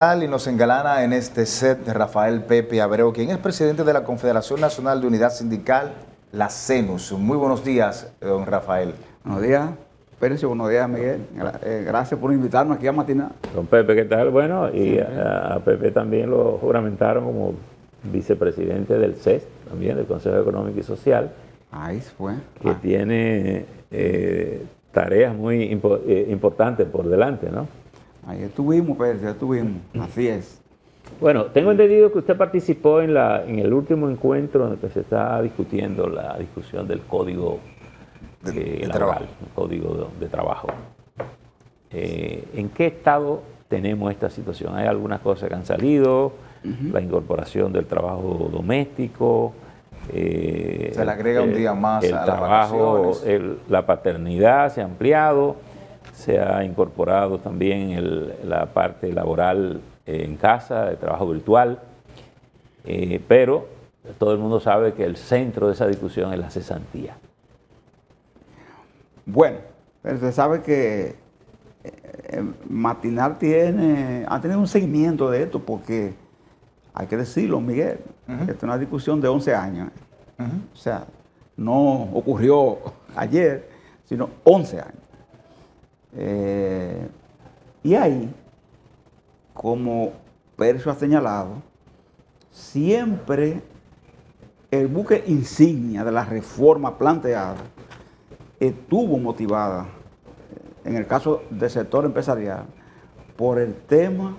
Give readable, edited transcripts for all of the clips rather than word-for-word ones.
Y nos engalana en este set de Rafael Pepe Abreu, quien es presidente de la Confederación Nacional de Unidad Sindical, la CENUS. Muy buenos días, don Rafael. Buenos días, Pérez, buenos días, Miguel. Gracias por invitarnos aquí a Matinar. Don Pepe, ¿qué tal? Bueno, y a Pepe también lo juramentaron como vicepresidente del CES, también del Consejo Económico y Social. Ahí fue. Que tiene tareas muy importantes por delante, ¿no? Ahí estuvimos, Pérez, estuvimos. Así es. Bueno, tengo entendido que usted participó en el último encuentro en el que se está discutiendo la discusión del código laboral, el código de trabajo. ¿En qué estado tenemos esta situación? ¿Hay algunas cosas que han salido? La incorporación del trabajo doméstico. Se le agrega un día más el a trabajo, las vacaciones. La paternidad se ha ampliado, se ha incorporado también la parte laboral en casa, el trabajo virtual, pero todo el mundo sabe que el centro de esa discusión es la cesantía. Bueno, pero se sabe que Matinar ha tenido un seguimiento de esto porque, hay que decirlo, Miguel, esta es una discusión de 11 años. O sea, no ocurrió ayer, sino 11 años. Y ahí, como Percio ha señalado, siempre el buque insignia de la reforma planteada estuvo motivada, en el caso del sector empresarial, por el tema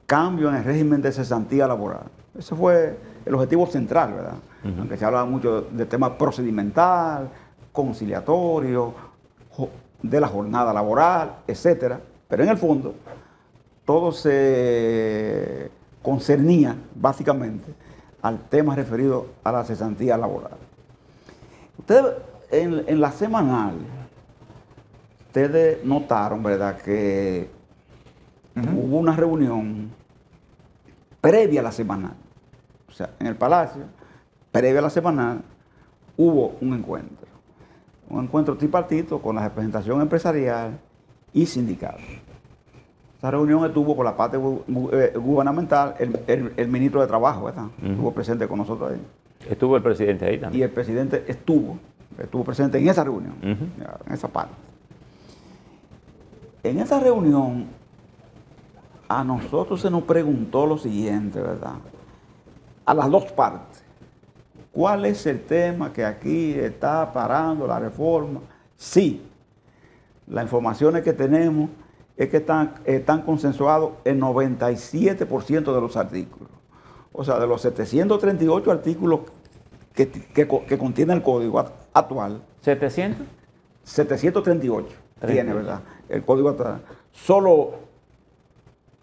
cambio en el régimen de cesantía laboral. Ese fue el objetivo central, ¿verdad? Aunque se hablaba mucho del tema procedimental, conciliatorio, de la jornada laboral, etcétera, pero en el fondo todo se concernía básicamente al tema referido a la cesantía laboral. Ustedes en la semanal, ustedes notaron, ¿verdad?, que hubo una reunión previa a la semanal. O sea, en el Palacio, previa a la semanal, hubo un encuentro tripartito con la representación empresarial y sindical. Esa reunión estuvo con la parte gubernamental, el ministro de Trabajo, ¿verdad? Estuvo presente con nosotros ahí. ¿Estuvo el presidente ahí también? Y el presidente estuvo presente en esa reunión, en esa parte. En esa reunión, a nosotros se nos preguntó lo siguiente, ¿verdad? A las dos partes. ¿Cuál es el tema que aquí está parando la reforma? Sí, las informaciones que tenemos es que están consensuados el 97% de los artículos. O sea, de los 738 artículos que contiene el código actual. ¿700? 738 tiene, ¿verdad? El código actual. Solo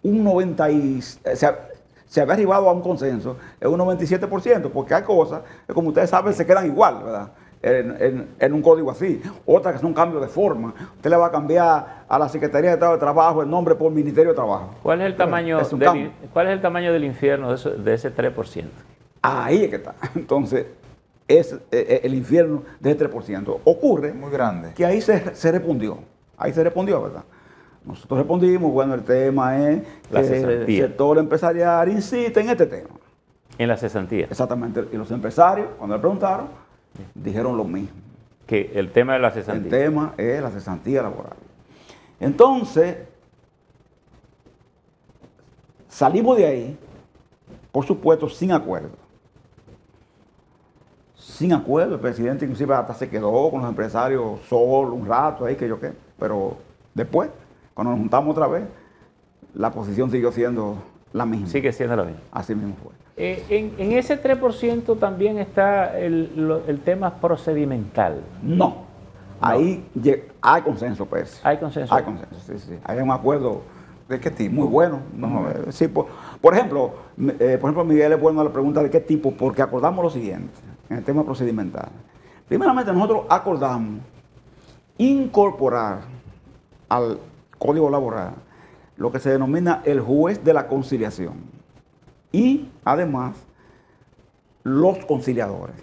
un 90%, se había arribado a un consenso, es un 97%, porque hay cosas que, como ustedes saben, se quedan igual, ¿verdad? En un código así. Otras que son cambios de forma. Usted le va a cambiar a la Secretaría de Estado de Trabajo el nombre por Ministerio de Trabajo. ¿Cuál es el tamaño, del infierno de ese 3%? Ahí es que está. Entonces, es el infierno de ese 3%. Ocurre muy grande. Que ahí se respondió. Ahí se respondió, ¿verdad? Nosotros respondimos, bueno, el tema es que el sector empresarial insiste en este tema. En la cesantía. Exactamente. Y los empresarios, cuando le preguntaron, dijeron lo mismo. Que el tema de la cesantía. El tema es la cesantía laboral. Entonces, salimos de ahí, por supuesto, sin acuerdo. Sin acuerdo. El presidente inclusive hasta se quedó con los empresarios solo un rato, ahí que yo qué. Pero después, cuando nos juntamos otra vez, la posición siguió siendo la misma. Sigue siendo la misma. Así mismo fue. En ese 3% también está el tema procedimental. No. Ahí hay consenso, pues. ¿Hay consenso? Hay consenso, sí, sí. Hay un acuerdo. ¿De qué tipo? Muy bueno. Sí, por ejemplo, Miguel es bueno la pregunta de qué tipo, porque acordamos lo siguiente, en el tema procedimental. Primeramente, nosotros acordamos incorporar al Código Laboral lo que se denomina el juez de la conciliación y además los conciliadores.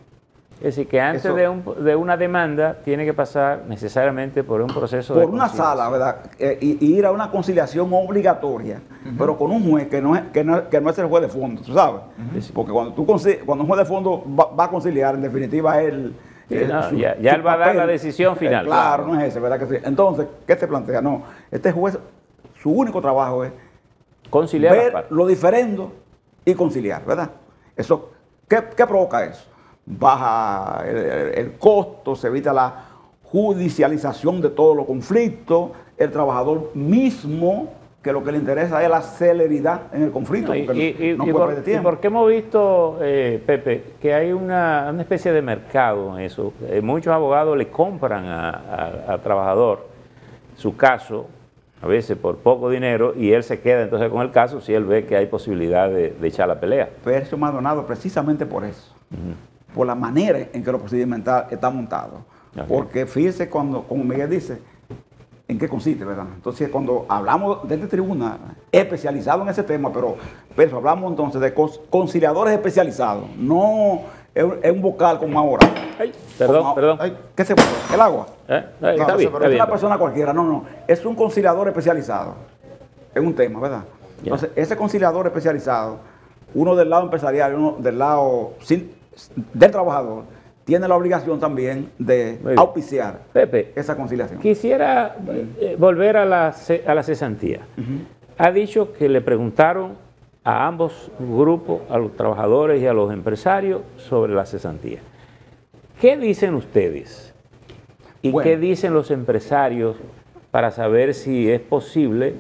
Es decir, que antes de una demanda tiene que pasar necesariamente por un proceso por de una sala, ¿verdad? Y ir a una conciliación obligatoria, pero con un juez que no es el juez de fondo, ¿tú sabes? Porque cuando un juez de fondo va a conciliar, en definitiva él... ya él va a dar la decisión final. Claro, no es ese, ¿verdad que sí? Entonces, ¿qué se plantea? No, este juez, su único trabajo es conciliar ver lo diferendo y conciliar, ¿verdad? Eso, ¿qué provoca eso? Baja el costo, se evita la judicialización de todos los conflictos, el trabajador mismo, que lo que le interesa es la celeridad en el conflicto, porque no puede perder tiempo. Y porque hemos visto, Pepe, que hay una especie de mercado en eso. Muchos abogados le compran al trabajador su caso, a veces por poco dinero, y él se queda entonces con el caso si él ve que hay posibilidad de echar la pelea. Percio Maldonado, precisamente por eso. Por la manera en que lo procedimental está montado. Porque fíjese como Miguel dice, en qué consiste, ¿verdad? Entonces, cuando hablamos de esta tribuna especializado en ese tema, pero hablamos entonces de conciliadores especializados, no es un vocal como ahora. Ay, perdón. Ay, ¿qué se puede? ¿El agua? Está bien, pero es una persona cualquiera, no, es un conciliador especializado en un tema, ¿verdad? Entonces, ese conciliador especializado, uno del lado empresarial y uno del lado del trabajador, tiene la obligación también de auspiciar esa conciliación. Quisiera volver a la cesantía. Ha dicho que le preguntaron a ambos grupos, a los trabajadores y a los empresarios, sobre la cesantía. ¿Qué dicen ustedes? ¿Y qué dicen los empresarios para saber si es posible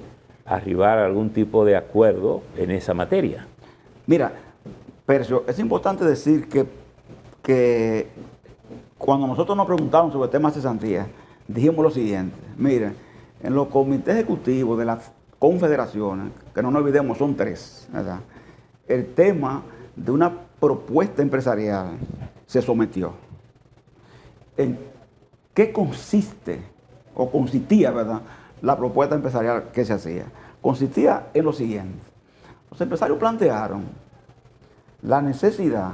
arribar a algún tipo de acuerdo en esa materia? Mira, Percio, es importante decir que cuando nosotros nos preguntaron sobre el tema de cesantía, dijimos lo siguiente: miren, en los comités ejecutivos de las confederaciones, que no nos olvidemos son 3, ¿verdad? El tema de una propuesta empresarial se sometió. ¿En qué consiste o consistía, verdad, la propuesta empresarial que se hacía? Consistía en lo siguiente: los empresarios plantearon la necesidad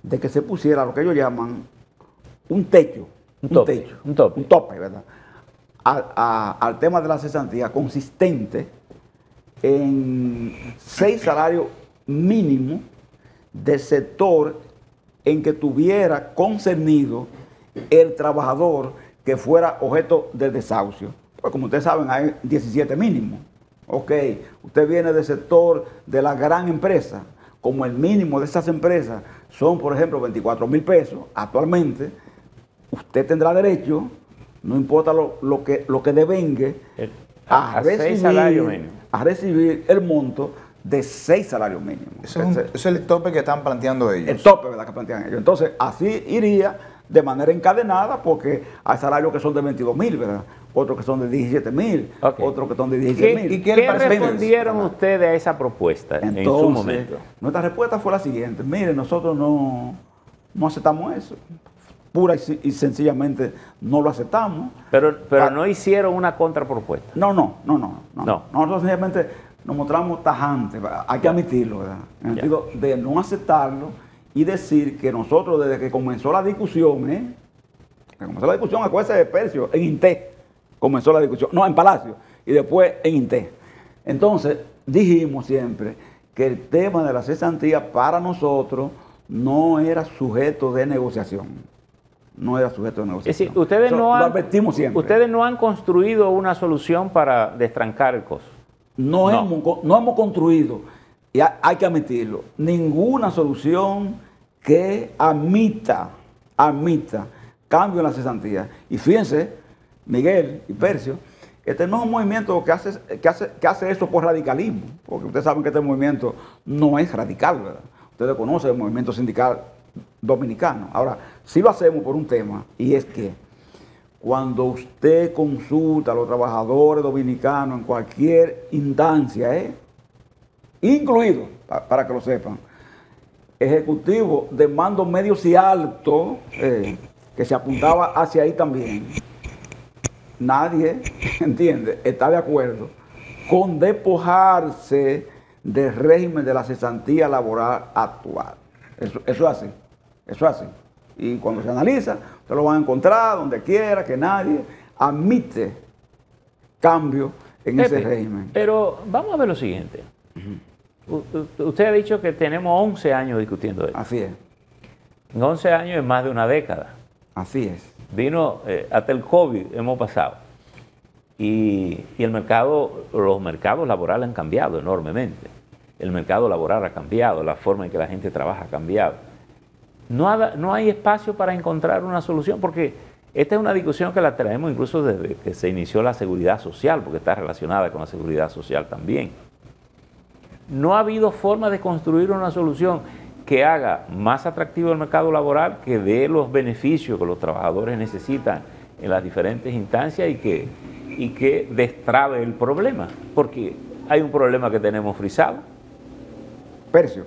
de que se pusiera lo que ellos llaman un techo, un tope, ¿verdad? Al tema de la cesantía, consistente en 6 salarios mínimos del sector en que tuviera concernido el trabajador que fuera objeto del desahucio. Pues como ustedes saben, hay 17 mínimos. Ok, usted viene del sector de la gran empresa, como el mínimo de esas empresas son, por ejemplo, 24,000 pesos actualmente, usted tendrá derecho, no importa lo que devengue, a recibir el monto de 6 salarios mínimos. Eso es el tope que están planteando ellos. El tope, ¿verdad?, que plantean ellos. Entonces, así iría de manera encadenada, porque hay salarios que son de 22,000, ¿verdad? Otros que son de 17,000, otros que son de 16,000. ¿Y qué respondieron ustedes a esa propuesta en su momento? Nuestra respuesta fue la siguiente: mire, nosotros no aceptamos eso. Pura y sencillamente no lo aceptamos. Pero no hicieron una contrapropuesta. No. Nosotros sencillamente nos mostramos tajantes, hay que admitirlo, ¿verdad? En el sentido de no aceptarlo y decir que nosotros, desde que comenzó la discusión, acuérdense de Percio, en INTE comenzó la discusión, no, en Palacio, y después en INTE. Entonces, dijimos siempre que el tema de la cesantía para nosotros no era sujeto de negociación. No era sujeto de negociación. Es decir, ustedes lo advertimos siempre. Ustedes no han construido una solución para destrancar el costo. No hemos construido, y hay que admitirlo, ninguna solución que admita cambio en la cesantía. Y fíjense, Miguel y Percio, este no es un movimiento que hace eso por radicalismo, porque ustedes saben que este movimiento no es radical, ¿verdad? Ustedes conocen el movimiento sindical dominicano. Ahora, sí lo hacemos por un tema, y es que cuando usted consulta a los trabajadores dominicanos en cualquier instancia, incluido, para que lo sepan, ejecutivo de mando medios y alto, que se apuntaba hacia ahí también, nadie, entiende, está de acuerdo con despojarse del régimen de la cesantía laboral actual. Eso es así. Y cuando se analiza, usted lo van a encontrar donde quiera, que nadie admite cambio en ese régimen. Pero vamos a ver lo siguiente. Usted ha dicho que tenemos 11 años discutiendo esto. Así es. En 11 años es más de una década. Así es. Vino, hasta el COVID hemos pasado. Y el mercado, los mercados laborales han cambiado enormemente. El mercado laboral ha cambiado, la forma en que la gente trabaja ha cambiado. No hay espacio para encontrar una solución, porque esta es una discusión que la traemos incluso desde que se inició la seguridad social, porque está relacionada con la seguridad social también. No ha habido forma de construir una solución que haga más atractivo el mercado laboral, que dé los beneficios que los trabajadores necesitan en las diferentes instancias y que destrabe el problema, porque hay un problema que tenemos frisado. Percio,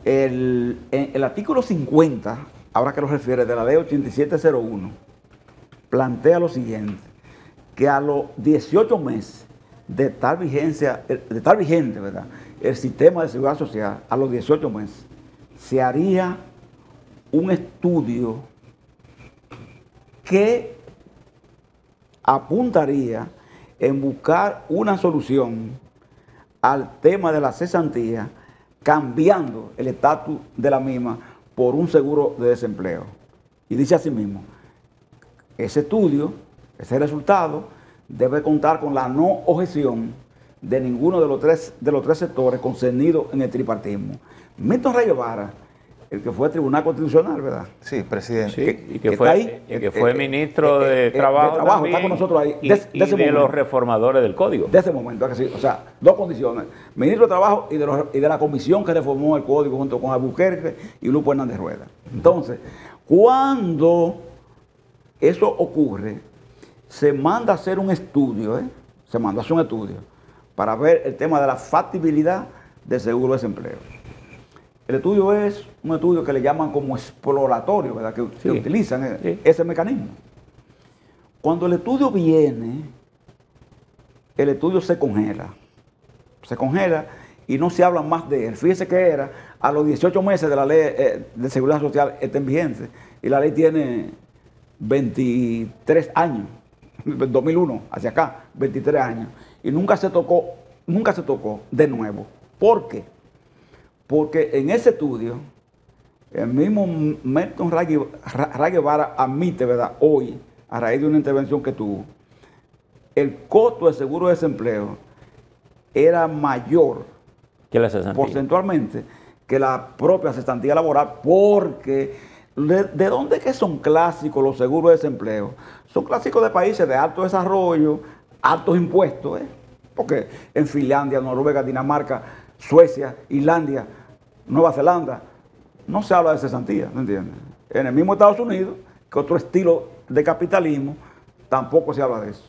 el artículo 50, ahora que lo refiere, de la ley 8701, plantea lo siguiente, que a los 18 meses de estar vigente, ¿verdad?, el sistema de seguridad social, a los 18 meses, se haría un estudio que apuntaría en buscar una solución al tema de la cesantía, cambiando el estatus de la misma por un seguro de desempleo. Y dice así mismo, ese estudio, ese resultado, debe contar con la no objeción de ninguno de los tres sectores concernidos en el tripartismo. Milton Rey Guevara, el que fue Tribunal Constitucional, ¿verdad? Sí, presidente. Sí, y que fue ministro de Trabajo también, está con nosotros ahí. y de los reformadores del Código. De ese momento, o sea, dos condiciones. Ministro de Trabajo y de la comisión que reformó el Código junto con Albuquerque y Lupo Hernández Rueda. Entonces, cuando eso ocurre, se manda a hacer un estudio, se manda a hacer un estudio para ver el tema de la factibilidad del seguro de desempleo. El estudio es un estudio que le llaman como exploratorio, ¿verdad?, que utilizan ese mecanismo. Cuando el estudio viene, el estudio se congela y no se habla más de él. Fíjese que era a los 18 meses de la ley de seguridad social está en vigencia, y la ley tiene 23 años, 2001 hacia acá, 23 años, y nunca se tocó de nuevo. ¿Por qué? Porque en ese estudio, el mismo Milton Rey Guevara admite, ¿verdad?, hoy, a raíz de una intervención que tuvo, el costo del seguro de desempleo era mayor que la cesantía, porcentualmente, que la propia cesantía laboral, porque ¿de dónde es que son clásicos los seguros de desempleo? Son clásicos de países de alto desarrollo, altos impuestos, porque en Finlandia, Noruega, Dinamarca, Suecia, Islandia, Nueva Zelanda, no se habla de cesantía, ¿me entiendes? En el mismo Estados Unidos, que otro estilo de capitalismo, tampoco se habla de eso.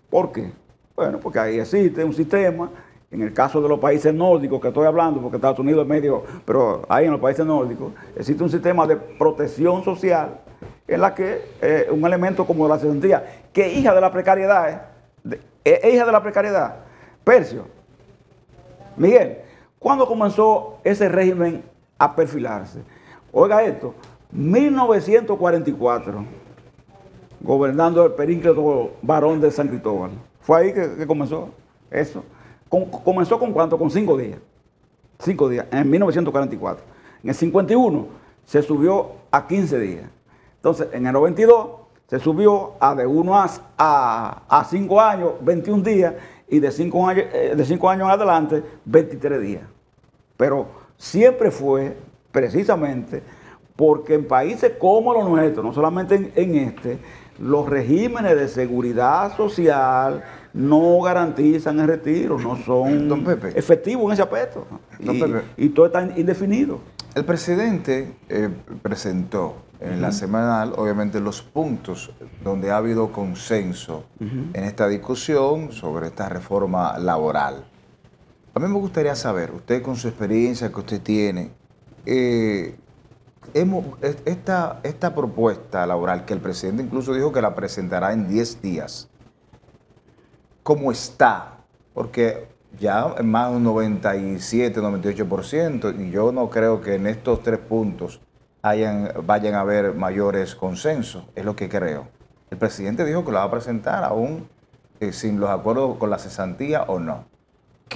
¿Por qué? Bueno, porque ahí existe un sistema, en el caso de los países nórdicos que estoy hablando, porque Estados Unidos es medio, pero ahí en los países nórdicos, existe un sistema de protección social en la que un elemento como la cesantía, que es hija de la precariedad, es hija de la precariedad. Percio, Miguel, ¿cuándo comenzó ese régimen a perfilarse? Oiga esto, 1944, gobernando el Perínclito Barón de San Cristóbal. Fue ahí que comenzó eso. ¿Comenzó con cuánto? Con 5 días. 5 días, en 1944. En el 51 se subió a 15 días. Entonces, en el 92 se subió a de 1 a 5 años, 21 días, y de 5 años en adelante, 23 días. Pero siempre fue precisamente porque en países como los nuestros, no solamente en este, los regímenes de seguridad social no garantizan el retiro, no son efectivos en ese aspecto. Y todo está indefinido. El presidente presentó en la semanal, obviamente, los puntos donde ha habido consenso en esta discusión sobre esta reforma laboral. A mí me gustaría saber, usted con su experiencia que usted tiene, esta propuesta laboral que el presidente incluso dijo que la presentará en 10 días, ¿cómo está? Porque ya en más de un 97, 98%, y yo no creo que en estos 3 puntos vayan a haber mayores consensos, es lo que creo. El presidente dijo que lo va a presentar aún sin los acuerdos con la cesantía o no.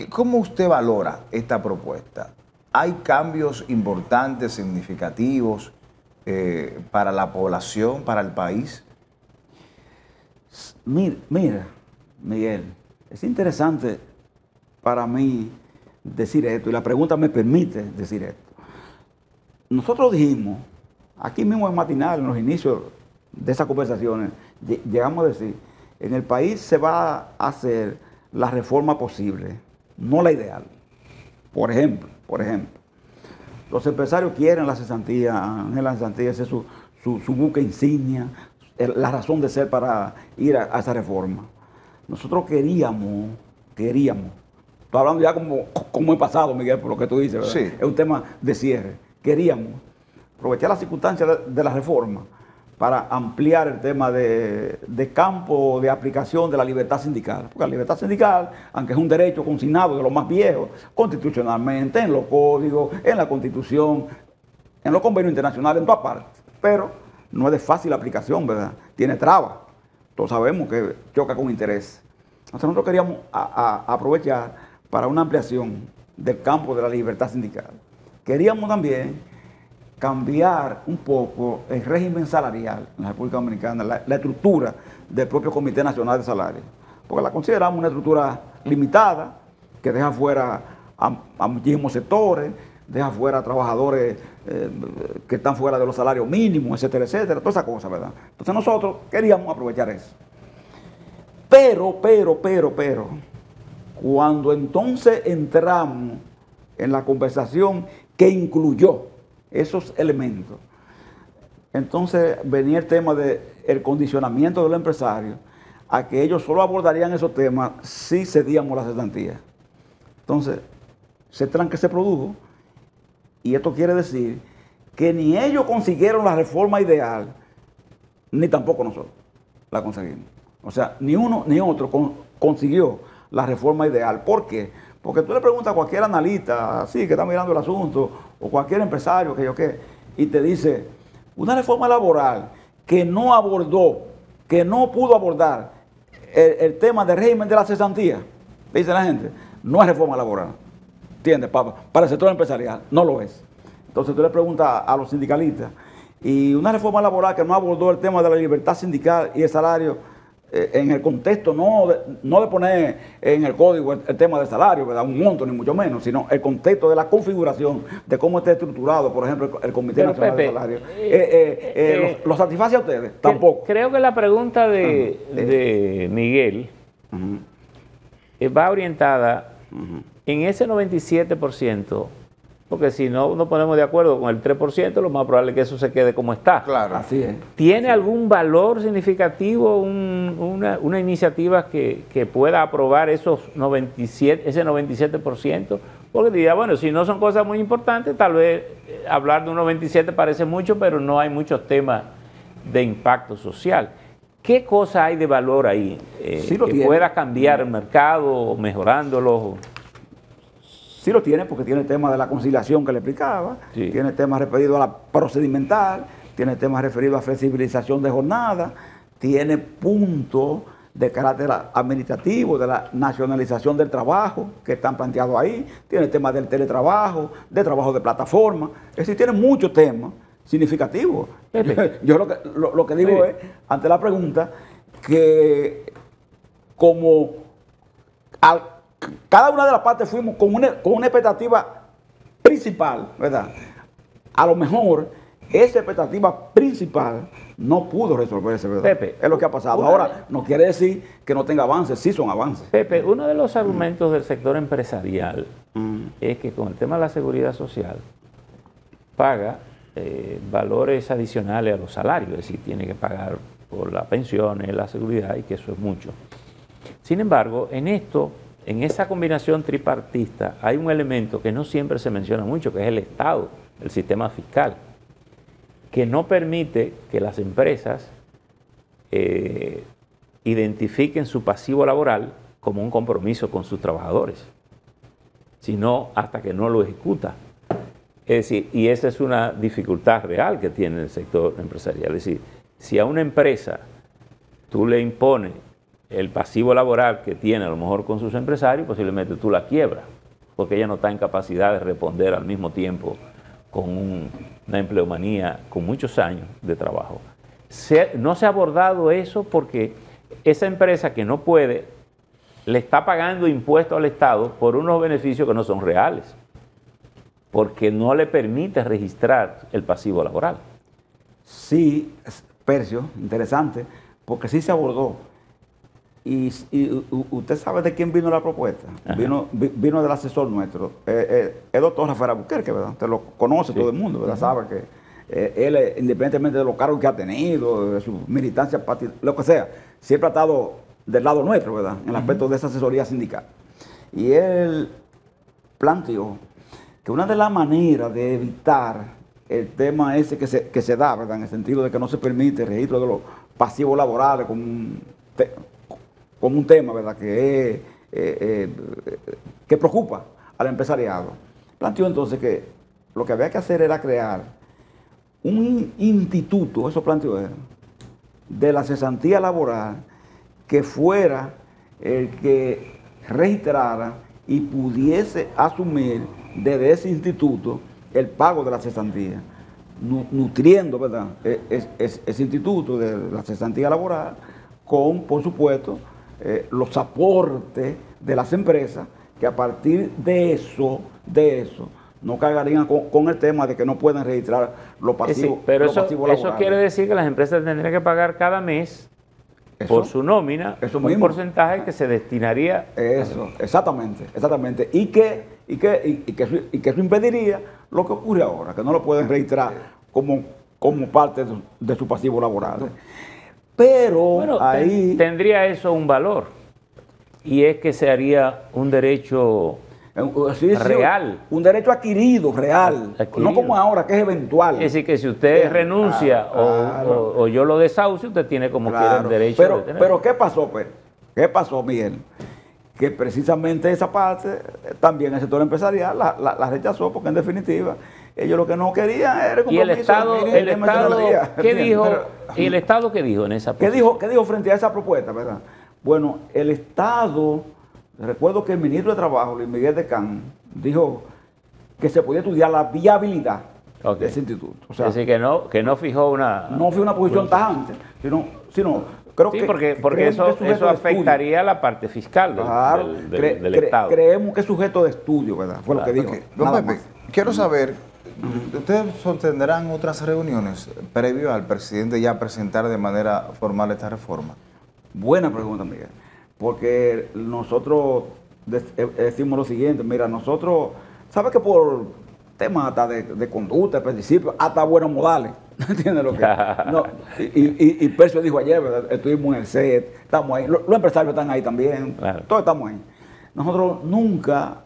¿Cómo usted valora esta propuesta? ¿Hay cambios importantes, significativos para la población, para el país? Mira, Miguel, es interesante para mí decir esto, y la pregunta me permite decir esto. Nosotros dijimos, aquí mismo en Matinal, en los inicios de esas conversaciones, llegamos a decir, en el país se va a hacer la reforma posible, no la ideal. Por ejemplo, los empresarios quieren la cesantía, ese es su buque insignia, la razón de ser para ir a esa reforma. Nosotros queríamos, estoy hablando ya como en pasado, Miguel, por lo que tú dices, ¿verdad? Sí. Es un tema de cierre. Queríamos aprovechar las circunstancias de la reforma para ampliar el tema de campo de aplicación de la libertad sindical. Porque la libertad sindical, aunque es un derecho consignado de los más viejos, constitucionalmente, en los códigos, en la Constitución, en los convenios internacionales, en todas partes, pero no es de fácil aplicación, ¿verdad? Tiene trabas. Todos sabemos que choca con interés. Entonces nosotros queríamos aprovechar para una ampliación del campo de la libertad sindical. Queríamos también cambiar un poco el régimen salarial en la República Dominicana, la estructura del propio Comité Nacional de Salarios, porque la consideramos una estructura limitada, que deja fuera a muchísimos sectores, deja fuera a trabajadores que están fuera de los salarios mínimos, etcétera, etcétera, todas esas cosas, ¿verdad? Entonces nosotros queríamos aprovechar eso. Pero, cuando entonces entramos en la conversación que incluyó esos elementos, entonces venía el tema del condicionamiento de los empresarios a que ellos solo abordarían esos temas si cedíamos la cesantía. Entonces, ese tranque se produjo, y esto quiere decir que ni ellos consiguieron la reforma ideal, ni tampoco nosotros la conseguimos. O sea, ni uno ni otro consiguió la reforma ideal. ¿Por qué? Porque tú le preguntas a cualquier analista, así que está mirando el asunto, o cualquier empresario, y te dice, una reforma laboral que no abordó, que no pudo abordar el tema del régimen de la cesantía, dice la gente, no es reforma laboral. ¿Entiendes? Para el sector empresarial, no lo es. Entonces tú le preguntas a los sindicalistas, y una reforma laboral que no abordó el tema de la libertad sindical y el salario, en el contexto no de poner en el código el tema del salario, ¿verdad? Un monto ni mucho menos, sino el contexto de la configuración de cómo está estructurado, por ejemplo, el Comité Nacional de Salario. ¿Lo satisface a ustedes? Tampoco. Creo que la pregunta de Miguel va orientada en ese 97%, porque si no nos ponemos de acuerdo con el 3%, lo más probable es que eso se quede como está. Claro. Así es. ¿Tiene algún valor significativo una iniciativa que pueda aprobar ese 97%? Porque diría, bueno, si no son cosas muy importantes, tal vez hablar de un 97% parece mucho, pero no hay muchos temas de impacto social. ¿Qué cosa hay de valor ahí Sí que pueda cambiar el mercado, mejorándolo? Sí lo tiene, porque tiene el tema de la conciliación que le explicaba, Sí. tiene temas referidos a la procedimental, tiene temas referidos a flexibilización de jornada, tiene puntos de carácter administrativo, de la nacionalización del trabajo que están planteados ahí, tiene temas del teletrabajo, de trabajo de plataforma, es decir, tiene muchos temas significativos. Yo lo que digo es, ante la pregunta, que como cada una de las partes fuimos con una expectativa principal, ¿verdad? A lo mejor esa expectativa principal no pudo resolverse, ¿verdad? Pepe, es lo que ha pasado. Ahora, no quiere decir que no tenga avances, sí son avances. Pepe, uno de los argumentos del sector empresarial es que con el tema de la seguridad social paga valores adicionales a los salarios, es decir, tiene que pagar por las pensiones, la seguridad, y que eso es mucho. Sin embargo, en esa combinación tripartista hay un elemento que no siempre se menciona mucho, que es el Estado, el sistema fiscal, que no permite que las empresas identifiquen su pasivo laboral como un compromiso con sus trabajadores, sino hasta que no lo ejecuta. Es decir, y esa es una dificultad real que tiene el sector empresarial. Es decir, si a una empresa tú le impones el pasivo laboral que tiene a lo mejor con sus empresarios, posiblemente tú la quiebras, porque ella no está en capacidad de responder al mismo tiempo con una empleomanía con muchos años de trabajo. No se ha abordado eso porque esa empresa que no puede, le está pagando impuestos al Estado por unos beneficios que no son reales, porque no le permite registrar el pasivo laboral. Sí, Percio, interesante, porque sí se abordó. Y usted sabe de quién vino la propuesta. Vino del asesor nuestro, el doctor Rafael Albuquerque, ¿verdad? Usted lo conoce, sí, todo el mundo, ¿verdad? Sabe que él, independientemente de los cargos que ha tenido, de su militancia partidaria, lo que sea, siempre ha estado del lado nuestro, ¿verdad? En el aspecto de esa asesoría sindical. Y él planteó que una de las maneras de evitar el tema ese que se da, ¿verdad? En el sentido de que no se permite el registro de los pasivos laborales como un tema, ¿verdad? Que preocupa al empresariado. Planteó entonces que lo que había que hacer era crear un instituto, eso planteó él, de la cesantía laboral que fuera el que registrara y pudiese asumir desde ese instituto el pago de la cesantía, nutriendo, ¿verdad?, ese instituto de la cesantía laboral con, por supuesto, los aportes de las empresas, que a partir de eso no cargarían con el tema de que no pueden registrar los pasivos. Sí, pero eso quiere decir que las empresas tendrían que pagar cada mes por su nómina un porcentaje que se destinaría. Eso, exactamente. Y que eso impediría lo que ocurre ahora, que no lo pueden registrar como parte de su pasivo laboral. Pero bueno, ahí tendría eso un valor, y es que se haría un derecho real. Un derecho adquirido, real. No como ahora, que es eventual. Es decir, que si usted renuncia o yo lo desahucio, usted tiene como quiera el derecho de tener. Pero ¿qué pasó, pues? ¿Qué pasó, Miguel? Que precisamente esa parte, también el sector empresarial la rechazó, porque en definitiva ellos lo que no querían era compromiso. ¿Y el Estado qué dijo? ¿Y el Estado qué dijo en esa propuesta? ¿Qué dijo frente a esa propuesta, verdad? Bueno, el Estado, recuerdo que el ministro de Trabajo, Luis Miguel Decán, dijo que se podía estudiar la viabilidad de ese instituto. O sea, es decir, que no fijó una... No fue una posición tajante, sino creo sí, porque eso afectaría la parte fiscal del Estado. Creemos que es sujeto de estudio, ¿verdad? Fue lo que dijo. Don Pepe, quiero saber, ¿ustedes sostendrán otras reuniones previo al presidente ya presentar de manera formal esta reforma? Buena pregunta, Miguel. Porque nosotros decimos lo siguiente, mira, nosotros, ¿sabes que por temas hasta de conducta, de principios, hasta buenos modales? ¿Entiendes lo que? No, y Percio dijo ayer, ¿verdad? Estuvimos en el set, estamos ahí, los empresarios están ahí también, claro. Todos estamos ahí. Nosotros nunca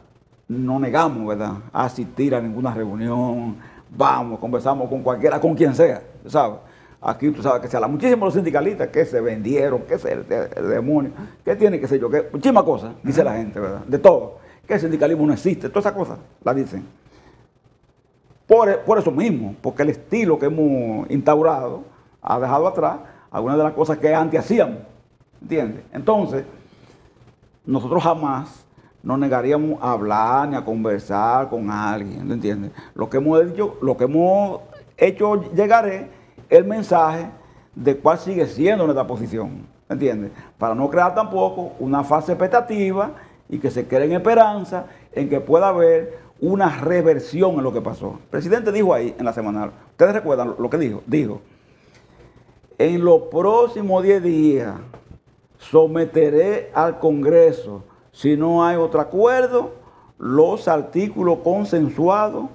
nos negamos, ¿verdad?, a asistir a ninguna reunión, vamos, conversamos con cualquiera, con quien sea, ¿sabes? Aquí tú sabes que se habla muchísimo los sindicalistas que se vendieron, que es el demonio, que tiene, que sé yo, que muchísimas cosas, dice la gente, ¿verdad? De todo, que el sindicalismo no existe, todas esas cosas las dicen. Por eso mismo, porque el estilo que hemos instaurado ha dejado atrás algunas de las cosas que antes hacíamos, ¿entiendes? Entonces, nosotros jamás nos negaríamos a hablar ni a conversar con alguien, ¿entiendes? Lo que hemos hecho llegar es el mensaje de cuál sigue siendo nuestra posición, ¿entiendes? Para no crear tampoco una falsa expectativa y que se creen esperanza en que pueda haber una reversión en lo que pasó. El presidente dijo ahí en la semanal, ¿ustedes recuerdan lo que dijo? Dijo, en los próximos 10 días someteré al Congreso, si no hay otro acuerdo, los artículos consensuados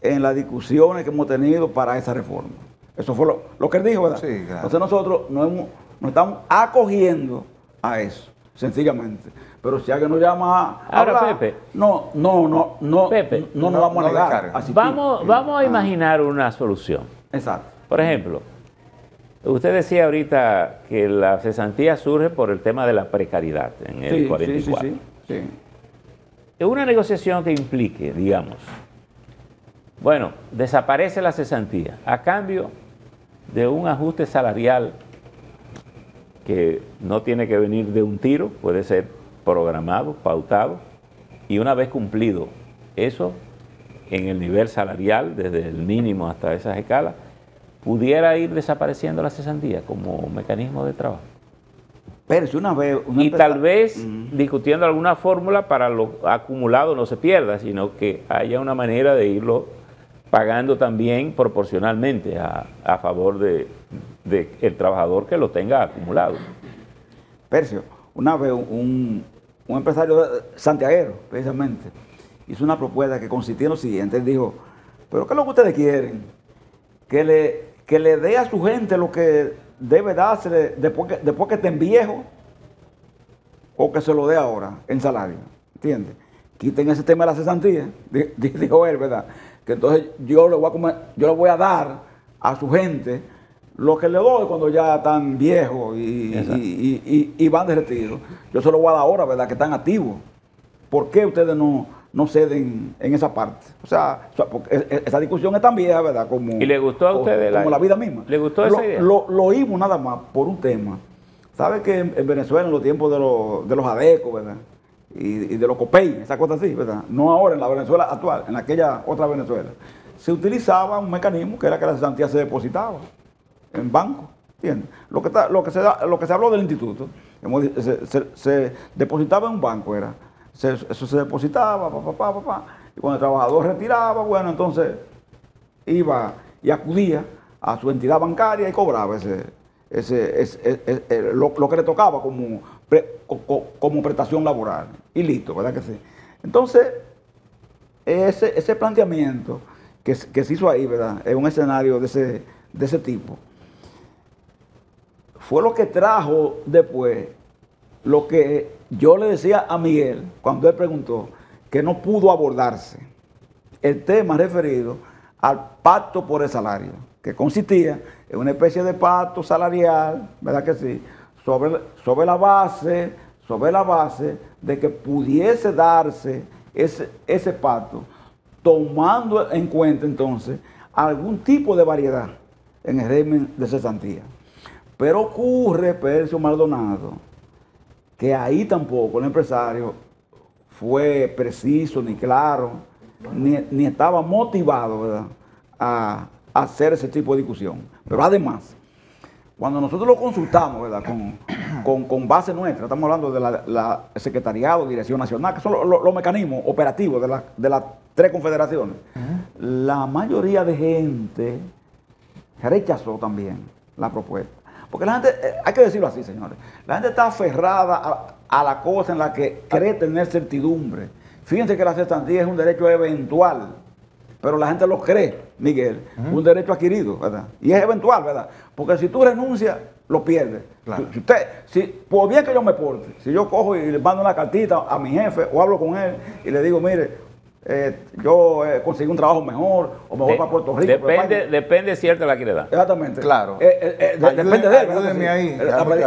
en las discusiones que hemos tenido para esa reforma. Eso fue lo que él dijo, ¿verdad? Sí, claro. Entonces nosotros nos estamos acogiendo a eso, sencillamente. Pero si alguien nos llama a hablar, Pepe, no nos vamos a negar. Vamos a imaginar una solución. Exacto. Por ejemplo, usted decía ahorita que la cesantía surge por el tema de la precariedad en el 44. Sí. Es una negociación que implique, digamos, Bueno, desaparece la cesantía a cambio de un ajuste salarial que no tiene que venir de un tiro, puede ser programado, pautado, y una vez cumplido eso en el nivel salarial, desde el mínimo hasta esas escalas, pudiera ir desapareciendo la cesantía como mecanismo de trabajo. Pero si una vez... Y tal vez discutiendo alguna fórmula para lo acumulado no se pierda, sino que haya una manera de irlo pagando también proporcionalmente a favor de el trabajador que lo tenga acumulado. Percio, una vez un empresario santiaguero, precisamente, hizo una propuesta que consistía en lo siguiente. Él dijo, ¿pero qué es lo que ustedes quieren? Que le dé a su gente lo que debe dársele después que estén viejos, o que se lo dé ahora en salario, ¿entiendes? Quiten ese tema de la cesantía, dijo él, ¿verdad? Que entonces yo le voy a dar a su gente lo que le doy cuando ya están viejos y van de retiro. Yo se lo voy a dar ahora, ¿verdad? Que están activos. ¿Por qué ustedes no ceden en esa parte? O sea, porque esa discusión es tan vieja, ¿verdad? Como, ¿y le gustó a ustedes como la vida misma. ¿Le gustó esa idea? Lo oímos nada más por un tema. ¿Sabe que en Venezuela, en los tiempos de los adecos, ¿verdad? Y de los COPEI, esa cosa así, ¿verdad? No ahora en la Venezuela actual, en aquella otra Venezuela, se utilizaba un mecanismo que era que la cesantía se depositaba en banco, ¿entiendes? Lo que se habló del instituto, se depositaba en un banco, eso se depositaba, y cuando el trabajador retiraba, bueno, entonces iba y acudía a su entidad bancaria y cobraba lo que le tocaba como prestación laboral, y listo, ¿verdad que sí? Entonces, ese planteamiento que se hizo ahí, ¿verdad? Es un escenario de ese tipo. Fue lo que trajo después lo que yo le decía a Miguel cuando él preguntó, que no pudo abordarse el tema referido al pacto por el salario, que consistía en una especie de pacto salarial, ¿verdad que sí?, sobre la base de que pudiese darse ese pacto, tomando en cuenta entonces algún tipo de variedad en el régimen de cesantía. Pero ocurre, Percio Maldonado, que ahí tampoco el empresario fue preciso ni claro, ni estaba motivado, ¿verdad?, a hacer ese tipo de discusión. Pero además, cuando nosotros lo consultamos, ¿verdad?, con base nuestra, estamos hablando de la Secretariado, Dirección Nacional, que son los mecanismos operativos de las tres confederaciones, la mayoría de gente rechazó también la propuesta. Porque la gente, hay que decirlo así, señores, la gente está aferrada a la cosa en la que cree tener certidumbre. Fíjense que la cesantía es un derecho eventual, pero la gente lo cree, Miguel, un derecho adquirido, ¿verdad? Y es eventual, ¿verdad? Porque si tú renuncias, lo pierdes. Claro. Por bien que yo me porte, si yo cojo y le mando una cartita a mi jefe o hablo con él y le digo, mire, yo conseguí un trabajo mejor o me voy para Puerto Rico. Depende cierto de la que le da. Exactamente. Claro. Depende de él. Ayúdeme ahí.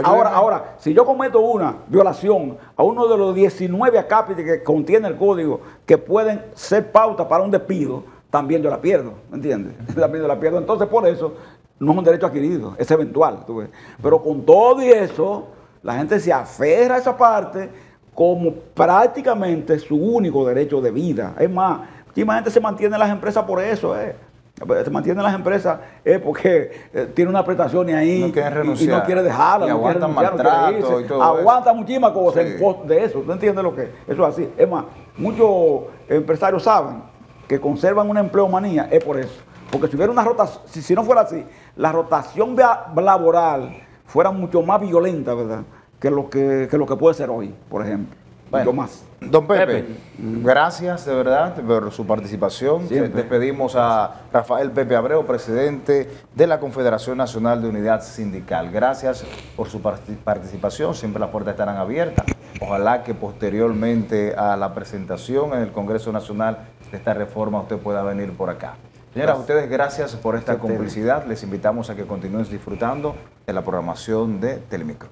Ahora, si yo cometo una violación a uno de los 19 acápites que contiene el código que pueden ser pauta para un despido, también yo la pierdo, ¿me entiendes? También yo la pierdo. Entonces, por eso, no es un derecho adquirido, es eventual. ¿Tú ves? Pero con todo y eso, la gente se aferra a esa parte como prácticamente su único derecho de vida. Es más, muchísima gente se mantiene en las empresas por eso. Se mantiene en las empresas porque tiene una prestación ahí y no quiere dejarla. Y no aguantan quiere maltrato y todo aguanta muchísimas cosas sí. en pos de eso. ¿Tú entiendes lo que es? Eso es así. Es más, muchos empresarios saben que conservan una empleomanía es por eso. Porque si hubiera una rotación, si no fuera así, la rotación laboral fuera mucho más violenta, ¿verdad?, que lo que puede ser hoy, por ejemplo. Bueno, mucho más. Don Pepe, gracias de verdad por su participación. Siempre. Despedimos a Rafael Pepe Abreu, presidente de la Confederación Nacional de Unidad Sindical. Gracias por su participación, siempre las puertas estarán abiertas. Ojalá que posteriormente a la presentación en el Congreso Nacional de esta reforma usted pueda venir por acá. Señoras, ustedes gracias por esta complicidad. Les invitamos a que continúen disfrutando de la programación de Telemicro.